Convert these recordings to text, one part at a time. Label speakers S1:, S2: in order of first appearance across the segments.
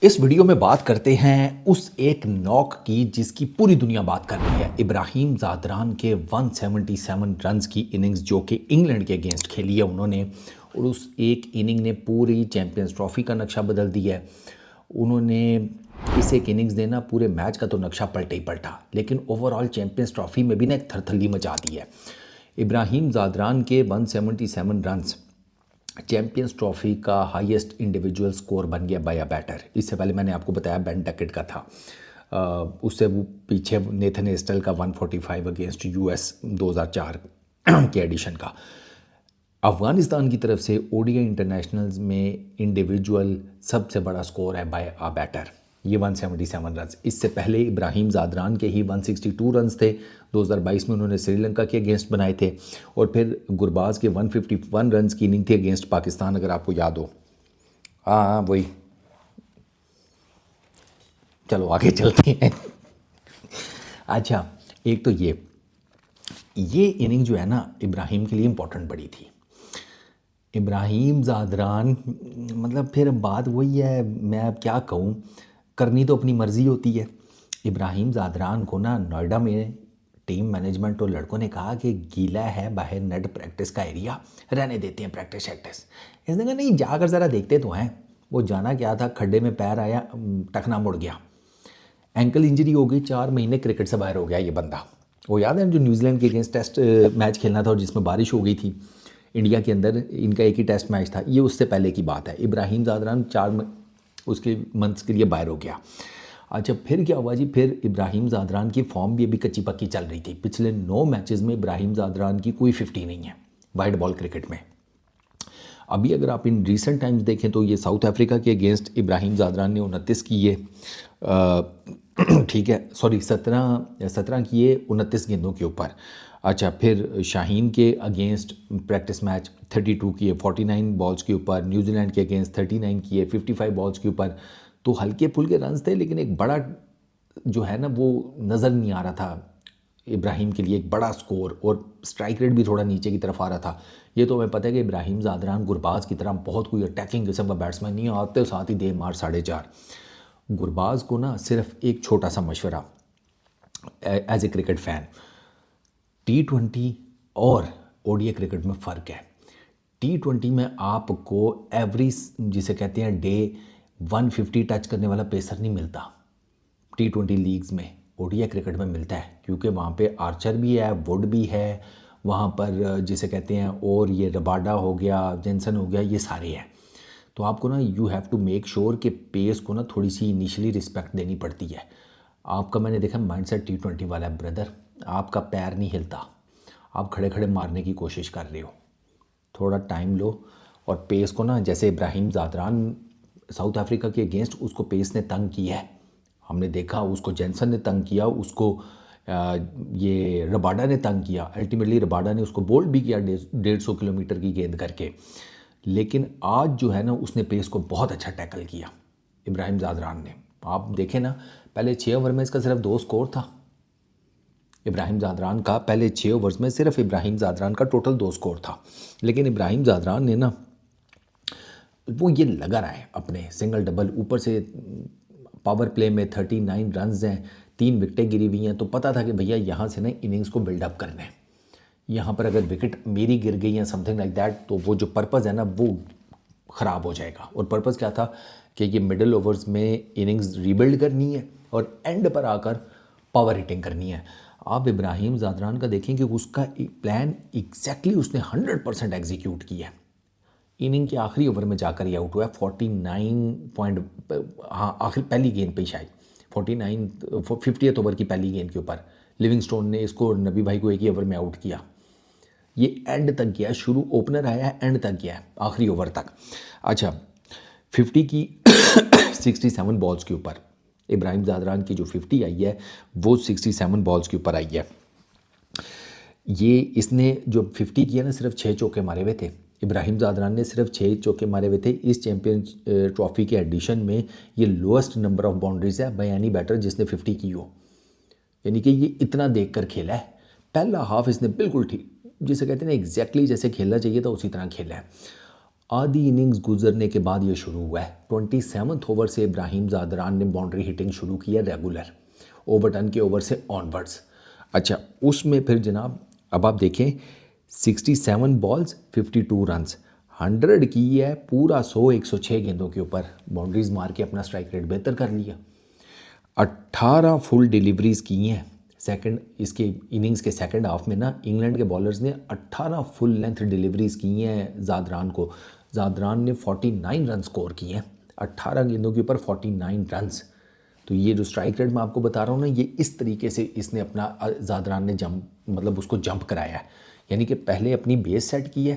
S1: इस वीडियो में बात करते हैं उस एक नॉक की जिसकी पूरी दुनिया बात कर रही है। इब्राहिम ज़ादरान के 177 रन्स की इनिंग्स जो कि इंग्लैंड के अगेंस्ट खेली है उन्होंने, और उस एक इनिंग ने पूरी चैंपियंस ट्रॉफी का नक्शा बदल दिया है। उन्होंने इस एक इनिंग्स ने ना पूरे मैच का तो नक्शा पलटा ही पलटा, लेकिन ओवरऑल चैंपियंस ट्रॉफी में भी ना एक थरथल्ली मचा दी है। इब्राहिम ज़ादरान के 177 रन्स चैंपियंस ट्रॉफी का हाईएस्ट इंडिविजुअल स्कोर बन गया बाय अ बैटर। इससे पहले मैंने आपको बताया बेन डकेट का था। उससे वो पीछे नेथन एस्टल का 145 अगेंस्ट यूएस 2004 के एडिशन का। अफ़गानिस्तान की तरफ से ओडीआई इंटरनेशनल्स में इंडिविजुअल सबसे बड़ा स्कोर है बाय अ बैटर, ये 177 रन्स। इससे पहले इब्राहिम ज़ादरान के ही 162 रन्स थे, 2022 में उन्होंने श्रीलंका के अगेंस्ट बनाए थे। और फिर गुरबाज के 151 रन्स की इनिंग थी अगेंस्ट पाकिस्तान, अगर आपको याद हो। हाँ वही, चलो आगे चलते हैं। अच्छा, एक तो ये इनिंग जो है ना इब्राहिम के लिए इम्पोर्टेंट बड़ी थी। इब्राहिम ज़ादरान मतलब फिर बात वही है, मैं अब क्या कहूँ, करनी तो अपनी मर्ज़ी होती है। इब्राहिम ज़ादरान को ना नोएडा में टीम मैनेजमेंट और लड़कों ने कहा कि गीला है बाहर नेट प्रैक्टिस का एरिया, रहने देते हैं प्रैक्टिस शैक्टिस। इसने कहा नहीं, जाकर ज़रा देखते तो हैं। वो जाना क्या था, खड्डे में पैर आया, टखना मुड़ गया, एंकल इंजरी हो गई, 4 महीने क्रिकेट से बाहर हो गया ये बंदा। वो याद है जो न्यूजीलैंड के अगेंस्ट टेस्ट मैच खेलना था और जिसमें बारिश हो गई थी इंडिया के अंदर, इनका एक ही टेस्ट मैच था, ये उससे पहले की बात है। इब्राहिम ज़ादरान उसके मंथ्स के लिए बाहर हो गया। अच्छा, फिर क्या हुआ जी, फिर इब्राहिम ज़ादरान की फॉर्म भी अभी कच्ची पक्की चल रही थी। पिछले 9 मैचेस में इब्राहिम ज़ादरान की कोई 50 नहीं है वाइड बॉल क्रिकेट में। अभी अगर आप इन रिसेंट टाइम्स देखें तो ये साउथ अफ्रीका के अगेंस्ट इब्राहिम ज़ादरान ने 29 किए, ठीक है, सॉरी 17 किए 29 गेंदों के ऊपर। अच्छा, फिर शाहीन के अगेंस्ट प्रैक्टिस मैच 32 किए 49 बॉल्स के ऊपर, न्यूजीलैंड के अगेंस्ट 39 किए 55 बॉल्स के ऊपर। तो हल्के फुल्के रन्स थे, लेकिन एक बड़ा जो है ना वो नज़र नहीं आ रहा था इब्राहिम के लिए, एक बड़ा स्कोर, और स्ट्राइक रेट भी थोड़ा नीचे की तरफ आ रहा था। ये तो हमें पता है कि इब्राहिम ज़ादरान गुरबाज की तरह बहुत कोई अटैकिंग किस्म का बैट्समैन नहीं, आते साथ ही दे मार 4.5। गुरबाज को ना सिर्फ एक छोटा सा मशवरा as a cricket fan, T20 और ओडीआई क्रिकेट में फ़र्क है। T20 में आपको एवरी, जिसे कहते हैं डे, 150 टच करने वाला पेसर नहीं मिलता। T20 लीग्स में ओडीआई क्रिकेट में मिलता है, क्योंकि वहाँ पे आर्चर भी है, वुड भी है वहाँ पर, जिसे कहते हैं, और ये रबाडा हो गया, जेंसन हो गया, ये सारे हैं। तो आपको ना you have to make sure कि पेस को ना थोड़ी सी इनिशियली रिस्पेक्ट देनी पड़ती है। आपका मैंने देखा माइंडसेट T20 वाला है ब्रदर, आपका पैर नहीं हिलता, आप खड़े खड़े मारने की कोशिश कर रहे हो। थोड़ा टाइम लो और पेस को ना, जैसे इब्राहिम ज़ादरान साउथ अफ्रीका के अगेंस्ट, उसको पेस ने तंग किया है, हमने देखा, उसको जेंसन ने तंग किया, उसको ये रबाडा ने तंग किया। अल्टीमेटली रबाडा ने उसको बोल्ड भी किया 150 किलोमीटर की गेंद करके। लेकिन आज जो है ना उसने पेस को बहुत अच्छा टैकल किया इब्राहिम ज़ादरान ने। आप देखें ना, पहले 6 ओवर में इसका सिर्फ 2 स्कोर था इब्राहिम ज़ादरान का। पहले 6 ओवर्स में सिर्फ इब्राहिम ज़ादरान का टोटल 2 स्कोर था। लेकिन इब्राहिम ज़ादरान ने ना वो ये लगा रहा है अपने सिंगल डबल, ऊपर से पावर प्ले में 39 रन्स हैं, 3 विकेटें गिरी हुई हैं। तो पता था कि भैया यहाँ से ना इनिंग्स को बिल्डअप करना है, यहाँ पर अगर विकेट मेरी गिर गई या समथिंग लाइक दैट तो वो जो पर्पज़ है ना वो ख़राब हो जाएगा। और पर्पज़ क्या था कि ये मिडिल ओवर्स में इनिंग्स रीबिल्ड करनी है और एंड पर आकर पावर हिटिंग करनी है। आप इब्राहिम ज़ादरान का देखें कि उसका प्लान एग्जैक्टली उसने 100% एग्जीक्यूट किया है। इनिंग के आखिरी ओवर में जाकर ये आउट हुआ है 49 पॉइंट, हाँ आखिर पहली गेंद पे शायद 50th ओवर की पहली गेंद के ऊपर लिविंगस्टोन ने इसको, नबी भाई को, एक ही ओवर में आउट किया। ये एंड तक गया, शुरू ओपनर आया है, एंड तक गया है, आखिरी ओवर तक। अच्छा, 50 की 67 बॉल्स के ऊपर इब्राहिम ज़ादरान की जो 50 आई है वो 67 बॉल्स के ऊपर आई है। ये इसने जो 50 किया ना, सिर्फ 6 चौके मारे हुए थे। इब्राहिम ज़ादरान ने सिर्फ 6 चौके मारे हुए थे। इस चैम्पियन ट्रॉफी के एडिशन में ये लोएस्ट नंबर ऑफ बाउंड्रीज है बाय एनी बैटर जिसने 50 की हो। यानी कि ये इतना देख कर खेला है। पहला हाफ इसने बिल्कुल ठीक, जिसे कहते हैं ना एग्जैक्टली जैसे खेलना चाहिए था उसी तरह खेला है। आधी इनिंग्स गुजरने के बाद ये शुरू हुआ है। 27वें ओवर से इब्राहिम ज़ादरान ने बाउंड्री हिटिंग शुरू की है रेगुलर, ओवरटर्न के ओवर से ऑनवर्ड्स। अच्छा, उसमें फिर जनाब अब आप देखें 67 बॉल्स 52 रन्स, 100 की है, पूरा 106 गेंदों के ऊपर बाउंड्रीज मार के अपना स्ट्राइक रेट बेहतर कर लिया। 18 फुल डिलीवरीज की हैं सेकंड, इसके इनिंग्स के सेकंड हाफ में ना इंग्लैंड के बॉलर्स ने 18 फुल लेंथ डिलीवरीज की हैं ज़ादरान को। ज़ादरान ने 49 रन स्कोर किए हैं, 18 गेंदों के ऊपर 49 रन्स। तो ये जो स्ट्राइक रेट मैं आपको बता रहा हूँ ना, ये इस तरीके से इसने अपना ज़ादरान ने जंप, मतलब उसको जंप कराया है। यानी कि पहले अपनी बेस सेट की है,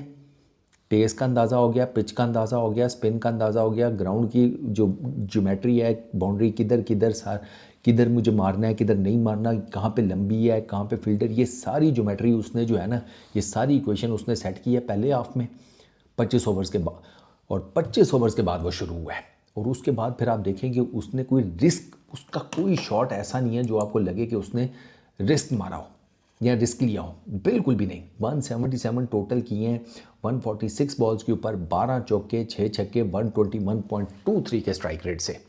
S1: पेस का अंदाज़ा हो गया, पिच का अंदाज़ा हो गया, स्पिन का अंदाज़ा हो गया, ग्राउंड की जो ज्योमेट्री है, बाउंड्री किधर मुझे मारना है, किधर नहीं मारना, कहाँ पे लंबी है, कहाँ पे फील्डर, ये सारी ज्योमेट्री उसने जो है ना, ये सारी इक्वेशन उसने सेट की है पहले हाफ में 25 ओवर्स के बाद। और 25 ओवर्स के बाद वो शुरू हुआ है। और उसके बाद फिर आप देखें कि उसने कोई रिस्क, उसका कोई शॉट ऐसा नहीं है जो आपको लगे कि उसने रिस्क मारा हो या रिस्क लिया हो, बिल्कुल भी नहीं। 177 टोटल किए हैं 146 बॉल्स के ऊपर, 12 चौके, 6 छक्के, 121.23 के स्ट्राइक रेट से।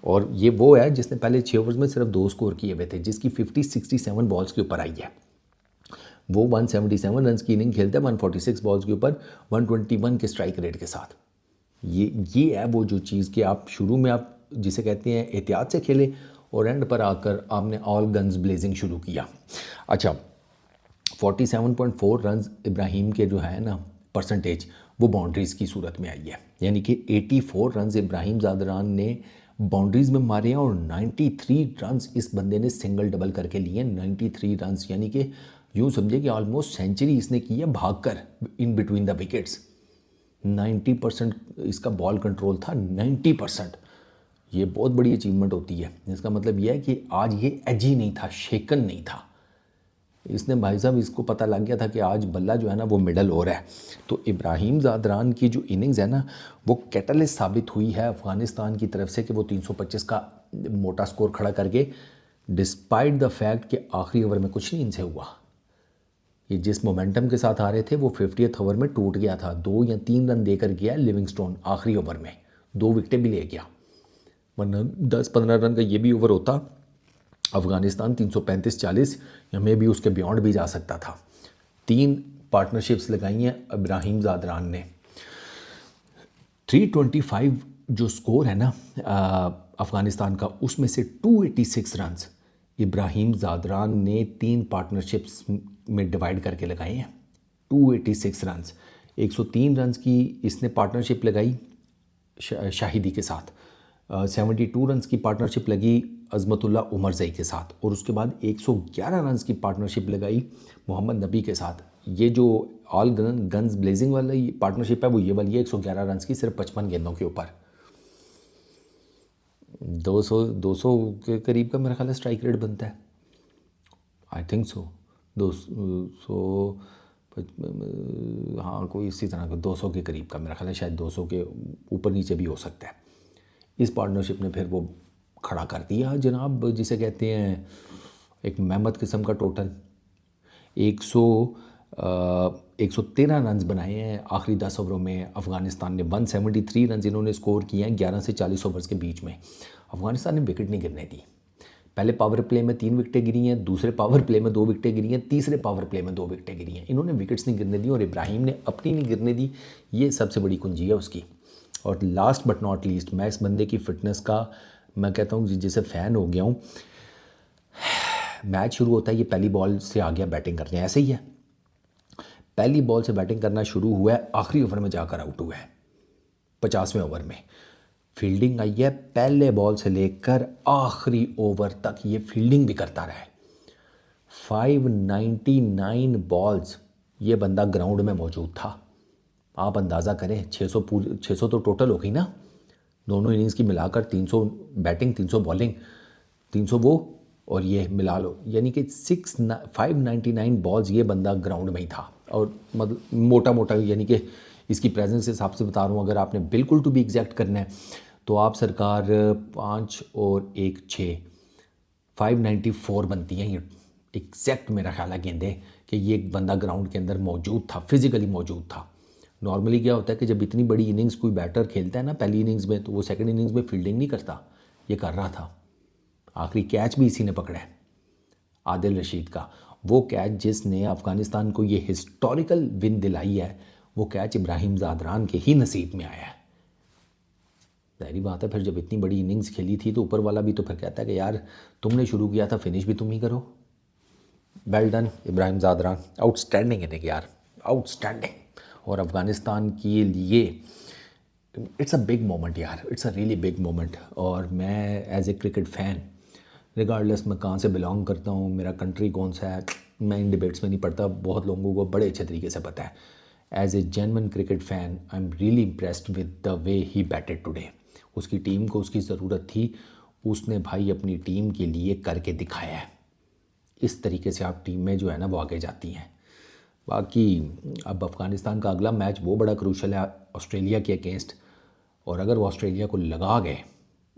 S1: और ये वो है जिसने पहले 6 ओवर्स में सिर्फ 2 स्कोर किए हुए थे, जिसकी 67 बॉल्स के ऊपर आई है। वो 177 रन की इनिंग खेलते हैं 146 बॉल्स के ऊपर 121 के स्ट्राइक रेट के साथ। ये है वो जो चीज़ कि आप शुरू में आप जिसे कहते हैं एहतियात से खेले और एंड पर आकर आपने ऑल गन्स ब्लेजिंग शुरू किया। अच्छा, 47.4 रन इब्राहिम के जो है ना परसेंटेज, वो बाउंड्रीज़ की सूरत में आई है। यानी कि 84 रन इब्राहिम ज़ादरान ने बाउंड्रीज़ में मारे हैं और 93 रन इस बंदे ने सिंगल डबल करके लिए। 93 रन, यानी कि यूँ समझे कि ऑलमोस्ट सेंचुरी इसने की है भागकर इन बिटवीन द विकेट्स। 90% इसका बॉल कंट्रोल था, 90%। ये बहुत बड़ी अचीवमेंट होती है। इसका मतलब यह है कि आज ये एजी नहीं था, शेकन नहीं था। इसने भाई साहब, इसको पता लग गया था कि आज बल्ला जो है ना वो मिडल हो रहा है। तो इब्राहिम ज़ादरान की जो इनिंग्स है ना, वो कैटलिस्ट साबित हुई है अफ़गानिस्तान की तरफ से कि वो 325 का मोटा स्कोर खड़ा करके, डिस्पाइट द फैक्ट कि आखिरी ओवर में कुछ नहीं इनसे हुआ। ये जिस मोमेंटम के साथ आ रहे थे वो 50th ओवर में टूट गया था। 2 या 3 रन देकर गया लिविंगस्टोन आखिरी ओवर में, 2 विकेटें भी ले गया, वरना 10-15 रन का ये भी ओवर होता, अफ़गानिस्तान 335-40 या में भी उसके बियॉन्ड भी जा सकता था। 3 पार्टनरशिप्स लगाई हैं इब्राहिम ज़ादरान ने। 325 जो स्कोर है ना अफ़गानिस्तान का, उसमें से 286 रन इब्राहिम ज़ादरान ने 3 पार्टनरशिप्स में डिवाइड करके लगाए हैं। 286 रन, 103 रन की इसने पार्टनरशिप लगाई शाहिदी के साथ, 72 रन की पार्टनरशिप लगी अज़मतुल्ला उमरज़ई के साथ, और उसके बाद 111 रन की पार्टनरशिप लगाई मोहम्मद नबी के साथ। ये जो ऑल गन्स ब्लेजिंग वाली पार्टनरशिप है वो ये वाली है, 111 रन की सिर्फ 55 गेंदों के ऊपर। 200 के करीब का मेरा ख्याल है स्ट्राइक रेट बनता है, आई थिंक सो। 200, हाँ कोई इसी तरह का 200 के करीब का मेरा ख्याल है, शायद 200 के ऊपर नीचे भी हो सकता है। इस पार्टनरशिप ने फिर वो खड़ा कर दिया जनाब, जिसे कहते हैं एक मेहमत किस्म का टोटल। 113 रन बनाए हैं आखिरी 10 ओवरों में अफ़गानिस्तान ने। 173 रन इन्होंने स्कोर किए हैं 11 से 40 ओवर्स के बीच में। अफ़गानिस्तान ने विकेट नहीं गिरने दी। पहले पावर प्ले में 3 विकेटें गिरी हैं, दूसरे पावर प्ले में 2 विकेटें गिरी हैं, तीसरे पावर प्ले में 2 विकेटें गिरी हैं। इन्होंने विकेट्स नहीं गिरने दी और इब्राहिम ने अपनी नहीं गिरने दी। ये सबसे बड़ी कुंजी है उसकी। और लास्ट बट नॉट लीस्ट, मैं इस बंदे की फ़िटनेस का मैं कहता हूँ जिसे फ़ैन हो गया हूँ। मैच शुरू होता है, ये पहली बॉल से आ गया बैटिंग करने, ऐसे ही है। पहली बॉल से बैटिंग करना शुरू हुआ है, आखिरी ओवर में जाकर आउट हुआ है 50वें ओवर में। फील्डिंग आई है पहले बॉल से लेकर आखिरी ओवर तक, ये फील्डिंग भी करता रहा है। 599 बॉल्स ये बंदा ग्राउंड में मौजूद था। आप अंदाज़ा करें, 600 तो टोटल हो गई ना, दोनों इनिंग्स की मिलाकर 300 बैटिंग, 300 बॉलिंग, 300 वो और ये मिला लो, यानी कि 599 बॉल्स ये बंदा ग्राउंड में ही था। और मतलब मोटा मोटा यानी कि इसकी प्रेजेंस के हिसाब से बता रहा हूँ, अगर आपने बिल्कुल टू बी एग्जैक्ट करना है तो आप सरकार 5 और 1 6 594 बनती हैं ये एग्जैक्ट मेरा ख्याल है गेंदे, कि ये एक बंदा ग्राउंड के अंदर मौजूद था, फिज़िकली मौजूद था। नॉर्मली क्या होता है कि जब इतनी बड़ी इनिंग्स कोई बैटर खेलता है ना पहली इनिंग्स में, तो वो सेकंड इनिंग्स में फील्डिंग नहीं करता। ये कर रहा था, आखिरी कैच भी इसी ने पकड़ा है, आदिल रशीद का। वो कैच जिसने अफ़गानिस्तान को ये हिस्टोरिकल विन दिलाई है, वो कैच इब्राहिम ज़ादरान के ही नसीब में आया है। ज़ाहिरी बात है, फिर जब इतनी बड़ी इनिंग्स खेली थी तो ऊपर वाला भी तो फिर कहता है कि यार तुमने शुरू किया था, फिनिश भी तुम ही करो। Well done Ibrahim Zadran, outstanding inning यार, आउटस्टैंडिंग। और अफ़गानिस्तान के लिए इट्स अ बिग मोमेंट यार, it's a really big moment. और मैं as a cricket fan, regardless मैं कहाँ से बिलोंग करता हूँ, मेरा कंट्री कौन सा है, मैं इन डिबेट्स में नहीं पढ़ता, बहुत लोगों को बड़े अच्छे तरीके से पता है। As a genuine cricket fan I am really impressed with the way he batted today. उसकी टीम को उसकी ज़रूरत थी, उसने भाई अपनी टीम के लिए करके दिखाया है। इस तरीके से आप टीम में जो है ना वो आगे जाती हैं। बाकी अब अफ़गानिस्तान का अगला मैच वो बड़ा क्रूशल है ऑस्ट्रेलिया के अगेंस्ट, और अगर वो ऑस्ट्रेलिया को लगा गए,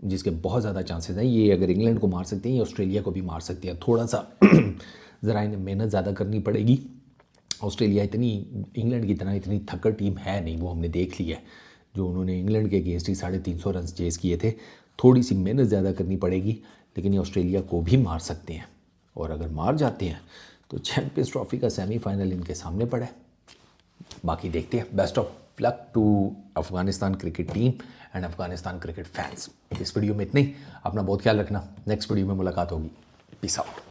S1: जिसके बहुत ज़्यादा चांसेस हैं, ये अगर इंग्लैंड को मार सकते हैं ये ऑस्ट्रेलिया को भी मार सकती है। थोड़ा सा ज़रा इन्हें मेहनत ज़्यादा करनी पड़ेगी। ऑस्ट्रेलिया इतनी इंग्लैंड की तरह इतनी थक्कर टीम है नहीं, वो हमने देख लिया है। जो उन्होंने इंग्लैंड के अगेंस्ट ही 350 रन चेज़ किए थे, थोड़ी सी मेहनत ज़्यादा करनी पड़ेगी, लेकिन ये ऑस्ट्रेलिया को भी मार सकते हैं। और अगर मार जाते हैं तो चैम्पियंस ट्रॉफी का सेमीफाइनल इनके सामने पड़ा है। बाकी देखते हैं। Best of luck to Afghanistan cricket team and Afghanistan cricket fans. इस वीडियो में इतना ही। अपना बहुत ख्याल रखना, नेक्स्ट वीडियो में मुलाकात होगी। Peace out.